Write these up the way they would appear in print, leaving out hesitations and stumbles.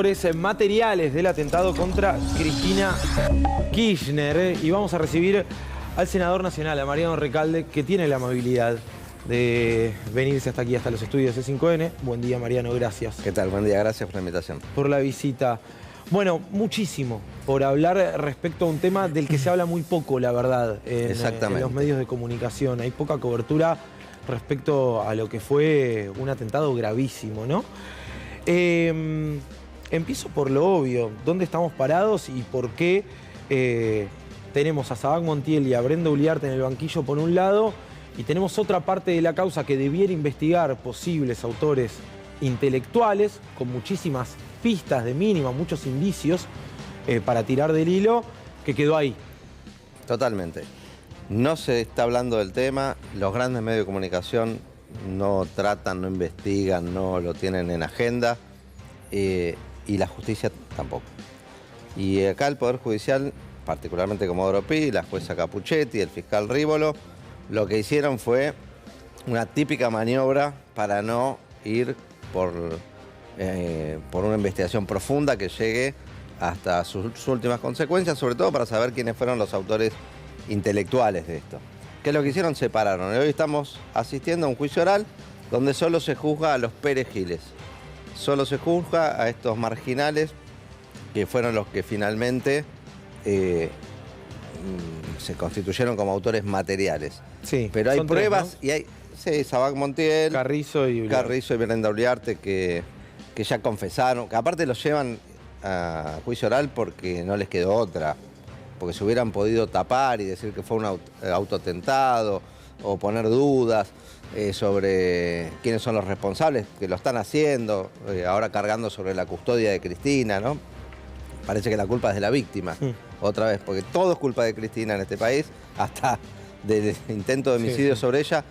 autores materiales del atentado contra Cristina Kirchner. Y vamos a recibir al senador nacional, a Mariano Recalde, que tiene la amabilidad de venirse hasta aquí, hasta los estudios de C5N. Buen día, Mariano, gracias. ¿Qué tal? Buen día, gracias por la invitación. Por la visita. Bueno, muchísimo por hablar respecto a un tema del que se habla muy poco, la verdad, en los medios de comunicación. Hay poca cobertura respecto a lo que fue un atentado gravísimo, ¿no? Empiezo por lo obvio. ¿Dónde estamos parados y por qué tenemos a Sabac Montiel y a Brenda Uliarte en el banquillo por un lado, y tenemos otra parte de la causa que debiera investigar posibles autores intelectuales con muchísimas pistas de mínima, muchos indicios para tirar del hilo, que quedó ahí? Totalmente. No se está hablando del tema, los grandes medios de comunicación no tratan, no investigan, no lo tienen en agenda, y la justicia tampoco. Y acá el Poder Judicial, particularmente Comodoro Pi, la jueza Capuchetti, el fiscal Rívolo, lo que hicieron fue una típica maniobra para no ir por una investigación profunda que llegue hasta sus últimas consecuencias, sobre todo para saber quiénes fueron los autores intelectuales de esto. ¿Qué es lo que hicieron? Separaron. Y hoy estamos asistiendo a un juicio oral donde solo se juzga a los perejiles. Solo se juzga a estos marginales que fueron los que finalmente se constituyeron como autores materiales. Sí, pero hay pruebas, tres, ¿no? Y hay... Sí, Sabac Montiel, Carrizo y Brenda Uliarte que ya confesaron, que aparte los llevan a juicio oral porque no les quedó otra, porque se hubieran podido tapar y decir que fue un autoatentado o poner dudas sobre quiénes son los responsables, que lo están haciendo, ahora cargando sobre la custodia de Cristina, ¿no? Parece que la culpa es de la víctima, otra vez, porque todo es culpa de Cristina en este país, hasta del intento de homicidio sobre ella,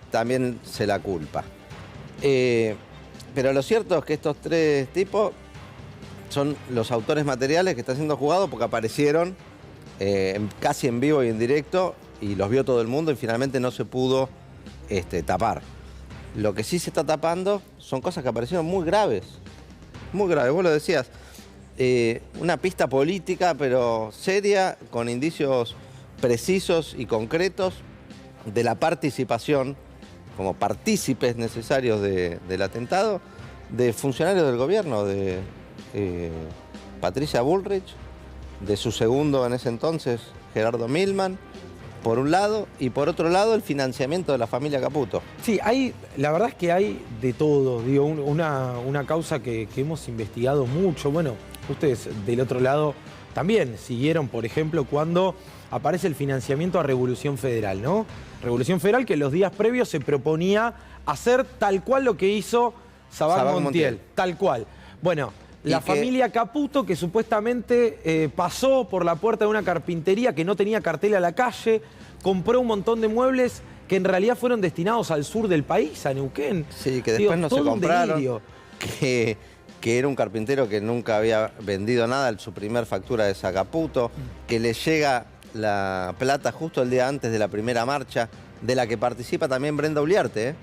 también se la culpa. Pero lo cierto es que estos tres tipos son los autores materiales que están siendo juzgados porque aparecieron casi en vivo y en directo y los vio todo el mundo y finalmente no se pudo tapar. Lo que sí se está tapando son cosas que aparecieron muy graves, vos lo decías. Una pista política pero seria, con indicios precisos y concretos de la participación como partícipes necesarios del atentado de funcionarios del gobierno, de Patricia Bullrich, de su segundo en ese entonces, Gerardo Milman, por un lado, y por otro lado el financiamiento de la familia Caputo. Sí, la verdad es que hay de todo, digo, una causa que hemos investigado mucho. Bueno, ustedes del otro lado también siguieron, por ejemplo, cuando aparece el financiamiento a Revolución Federal, ¿no? Revolución Federal que en los días previos se proponía hacer tal cual lo que hizo Sabac Montiel, tal cual. Bueno, la familia Caputo que supuestamente pasó por la puerta de una carpintería que no tenía cartel a la calle, compró un montón de muebles que en realidad fueron destinados al sur del país, a Neuquén. Sí, que después no se compraron, que era un carpintero que nunca había vendido nada en su primer factura de Caputo, que le llega la plata justo el día antes de la primera marcha, de la que participa también Brenda Uliarte.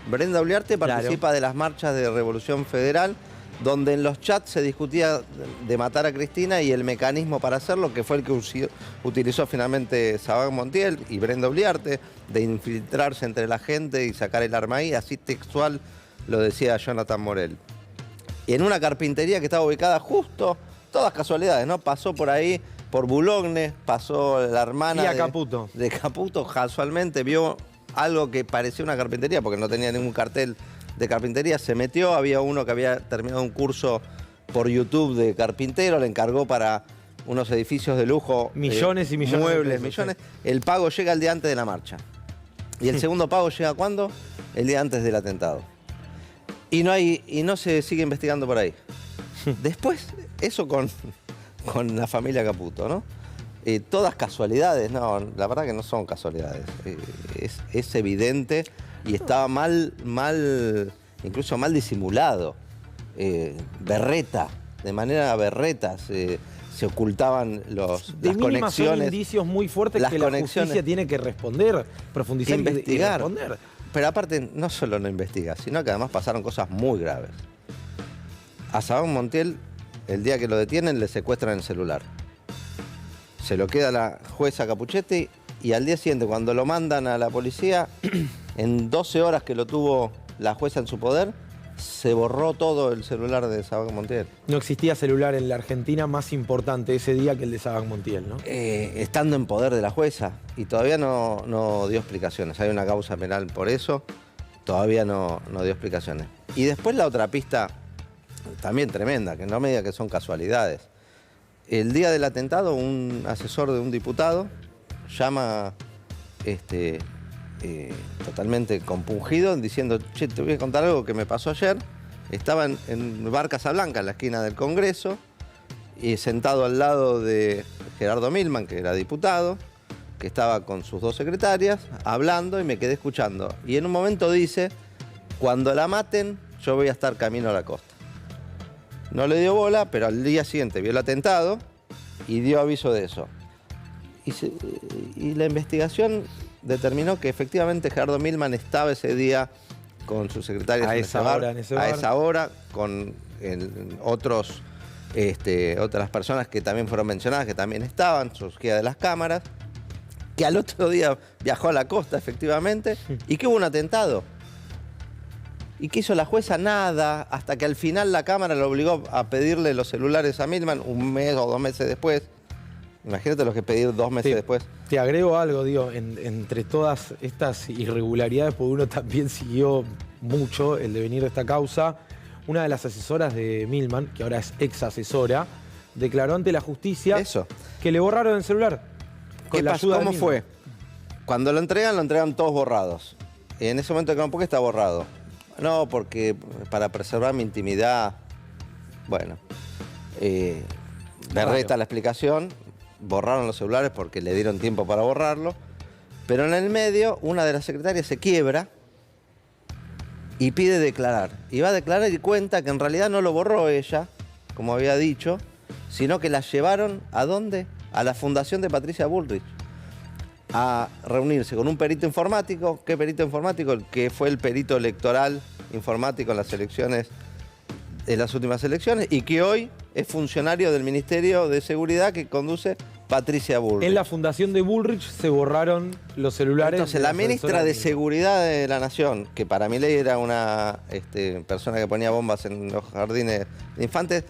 Brenda Uliarte participa de las marchas de Revolución Federal, donde en los chats se discutía de matar a Cristina y el mecanismo para hacerlo, que fue el que utilizó finalmente Sabac Montiel y Brenda Uliarte, de infiltrarse entre la gente y sacar el arma ahí, así textual lo decía Jonathan Morel. Y en una carpintería que estaba ubicada justo, todas casualidades, ¿no? Pasó por ahí, por Boulogne, pasó la hermana de Caputo, casualmente vio algo que parecía una carpintería, porque no tenía ningún cartel de carpintería, se metió, había uno que había terminado un curso por YouTube de carpintero, le encargó para unos edificios de lujo, millones y millones muebles, de pesos, millones. El pago llega el día antes de la marcha. ¿Y el segundo pago llega cuándo? El día antes del atentado. Y no se sigue investigando por ahí. Después, eso con la familia Caputo, ¿no? Todas casualidades, no, la verdad que no son casualidades. Es evidente y estaba incluso mal disimulado. Berreta, de manera berreta se ocultaban las conexiones. Son indicios muy fuertes que la justicia tiene que responder, profundizar y responder. Pero aparte, no solo no investiga, sino que además pasaron cosas muy graves. A Sabac Montiel el día que lo detienen le secuestran el celular. Se lo queda la jueza Capuchetti y al día siguiente, cuando lo mandan a la policía, en 12 horas que lo tuvo la jueza en su poder, se borró todo el celular de Sabac Montiel. No existía celular en la Argentina más importante ese día que el de Sabac Montiel, ¿no? Estando en poder de la jueza, y todavía no dio explicaciones. Hay una causa penal por eso, todavía no dio explicaciones. Y después la otra pista, también tremenda, que no me diga que son casualidades. El día del atentado, un asesor de un diputado llama totalmente compungido, diciendo: che, te voy a contar algo que me pasó ayer. Estaba en Bar Casablanca, en la esquina del Congreso, y sentado al lado de Gerardo Milman, que era diputado, que estaba con sus 2 secretarias, hablando, y me quedé escuchando. Y en un momento dice: cuando la maten, yo voy a estar camino a la costa. No le dio bola, pero al día siguiente vio el atentado y dio aviso de eso. Y la investigación determinó que efectivamente Gerardo Milman estaba ese día con sus secretarias a esa hora, con otras personas que también fueron mencionadas, que también estaban, sus guías de las cámaras, que al otro día viajó a la costa efectivamente y que hubo un atentado. ¿Y qué hizo la jueza? Nada, hasta que al final la Cámara lo obligó a pedirle los celulares a Milman 1 mes o 2 meses después. Imagínate lo que pedir 2 meses después. Te agrego algo, digo, entre todas estas irregularidades, porque uno también siguió mucho el devenir de esta causa. Una de las asesoras de Milman, que ahora es ex asesora, declaró ante la justicia que le borraron el celular. ¿Qué pasó? ¿Cómo fue? Cuando lo entregan todos borrados. En ese momento, ¿por qué está borrado? No, porque para preservar mi intimidad. Bueno, me resta la explicación. Borraron los celulares porque le dieron tiempo para borrarlo. Pero en el medio, una de las secretarias se quiebra y pide declarar. Y va a declarar y cuenta que en realidad no lo borró ella, como había dicho, sino que la llevaron ¿a dónde? A la fundación de Patricia Bullrich, a reunirse con un perito informático. ¿Qué perito informático? El que fue el perito electoral informático en las elecciones, en las últimas elecciones, y que hoy es funcionario del Ministerio de Seguridad que conduce Patricia Bullrich. En la fundación de Bullrich se borraron los celulares. Entonces, la ministra de Seguridad de la Nación, que para mi ley era una persona que ponía bombas en los jardines de infantes,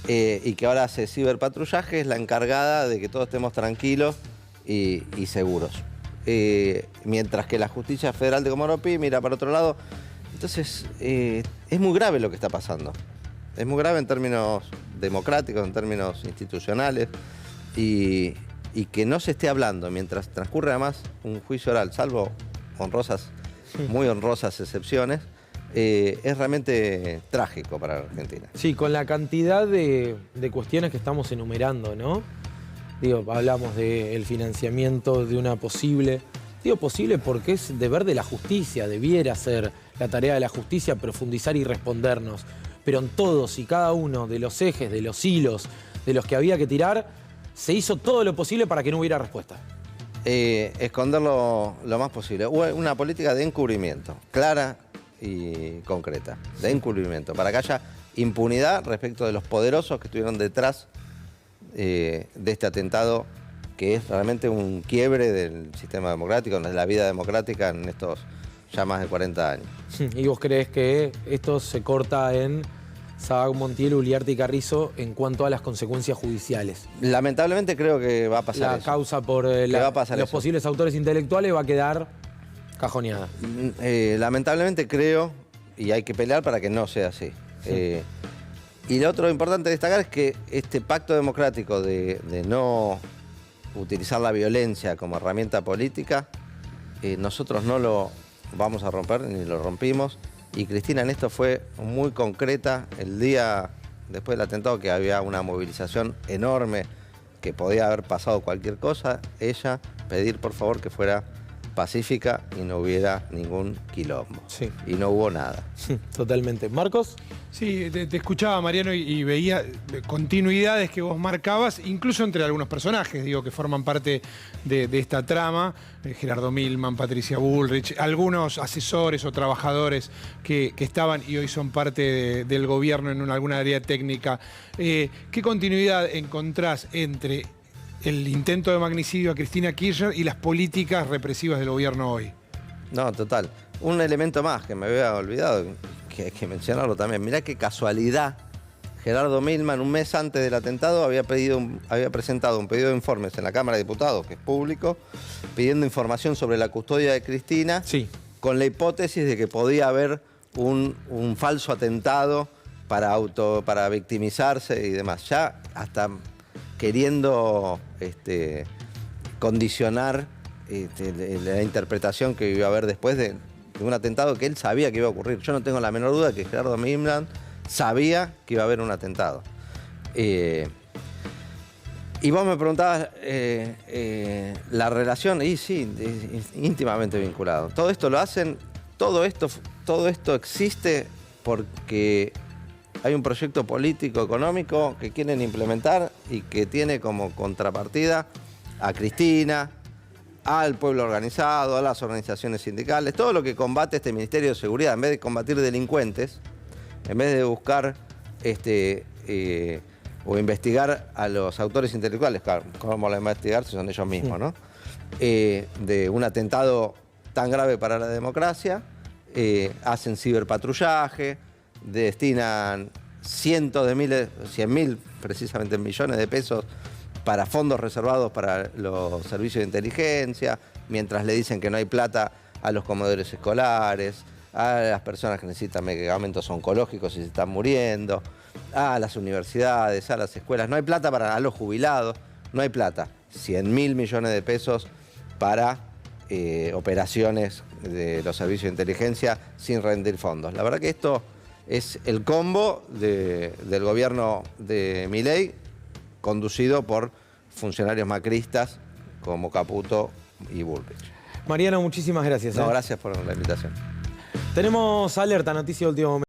y que ahora hace ciberpatrullaje, es la encargada de que todos estemos tranquilos y seguros. Mientras que la Justicia Federal de Comodoro Pi mira para otro lado. Entonces, es muy grave lo que está pasando. Es muy grave en términos democráticos, en términos institucionales, y que no se esté hablando mientras transcurre además un juicio oral, salvo muy honrosas excepciones, es realmente trágico para la Argentina. Sí, con la cantidad de cuestiones que estamos enumerando, ¿no? Digo, hablamos del financiamiento de una posible... Digo posible porque es deber de la justicia, debiera ser la tarea de la justicia profundizar y respondernos. Pero en todos y cada uno de los ejes, de los hilos, de los que había que tirar, se hizo todo lo posible para que no hubiera respuesta. Esconderlo lo más posible. Hubo una política de encubrimiento, clara y concreta, de encubrimiento, para que haya impunidad respecto de los poderosos que estuvieron detrás de este atentado, que es realmente un quiebre del sistema democrático, de la vida democrática en estos ya más de 40 años. ¿Y vos creés que esto se corta en Sabac Montiel, Uliarte y Carrizo en cuanto a las consecuencias judiciales? Lamentablemente creo que va a pasar eso. La causa por los posibles autores intelectuales va a quedar cajoneada. Lamentablemente creo, y hay que pelear para que no sea así. Y lo otro importante destacar es que este pacto democrático de no utilizar la violencia como herramienta política, nosotros no lo vamos a romper, ni lo rompimos. Y Cristina en esto fue muy concreta. El día después del atentado, que había una movilización enorme, que podía haber pasado cualquier cosa, ella pedir por favor que fuera pacífica y no hubiera ningún quilombo. Sí. Y no hubo nada. Totalmente. ¿Marcos? Sí, te escuchaba, Mariano, y veía continuidades que vos marcabas, incluso entre algunos personajes, digo, que forman parte de esta trama. Gerardo Milman, Patricia Bullrich, algunos asesores o trabajadores que estaban y hoy son parte del gobierno en alguna área técnica. ¿Qué continuidad encontrás entre el intento de magnicidio a Cristina Kirchner y las políticas represivas del gobierno hoy? No, total. Un elemento más que me había olvidado, que hay que mencionarlo también. Mirá qué casualidad. Gerardo Milman, un mes antes del atentado, había presentado un pedido de informes en la Cámara de Diputados, que es público, pidiendo información sobre la custodia de Cristina, Sí. con la hipótesis de que podía haber un falso atentado para victimizarse y demás. Ya hasta queriendo condicionar la interpretación que iba a haber después de un atentado que él sabía que iba a ocurrir. Yo no tengo la menor duda que Gerardo Milman sabía que iba a haber un atentado. Y vos me preguntabas la relación, y sí, íntimamente vinculado. Todo esto lo hacen, todo esto existe porque hay un proyecto político, económico que quieren implementar y que tiene como contrapartida a Cristina, al pueblo organizado, a las organizaciones sindicales, todo lo que combate este Ministerio de Seguridad. En vez de combatir delincuentes, en vez de buscar o investigar a los autores intelectuales, ¿cómo lo investigar si son ellos mismos, no? De un atentado tan grave para la democracia, hacen ciberpatrullaje, destinan cientos de miles, 100.000 precisamente millones de pesos para fondos reservados para los servicios de inteligencia, mientras le dicen que no hay plata a los comedores escolares, a las personas que necesitan medicamentos oncológicos y se están muriendo, a las universidades, a las escuelas. No hay plata para los jubilados, no hay plata. 100.000 millones de pesos para operaciones de los servicios de inteligencia sin rendir fondos. La verdad que esto es el combo del gobierno de Milei, conducido por funcionarios macristas como Caputo y Bullrich. Mariano, muchísimas gracias. No, gracias por la invitación. Tenemos alerta, noticia de último momento.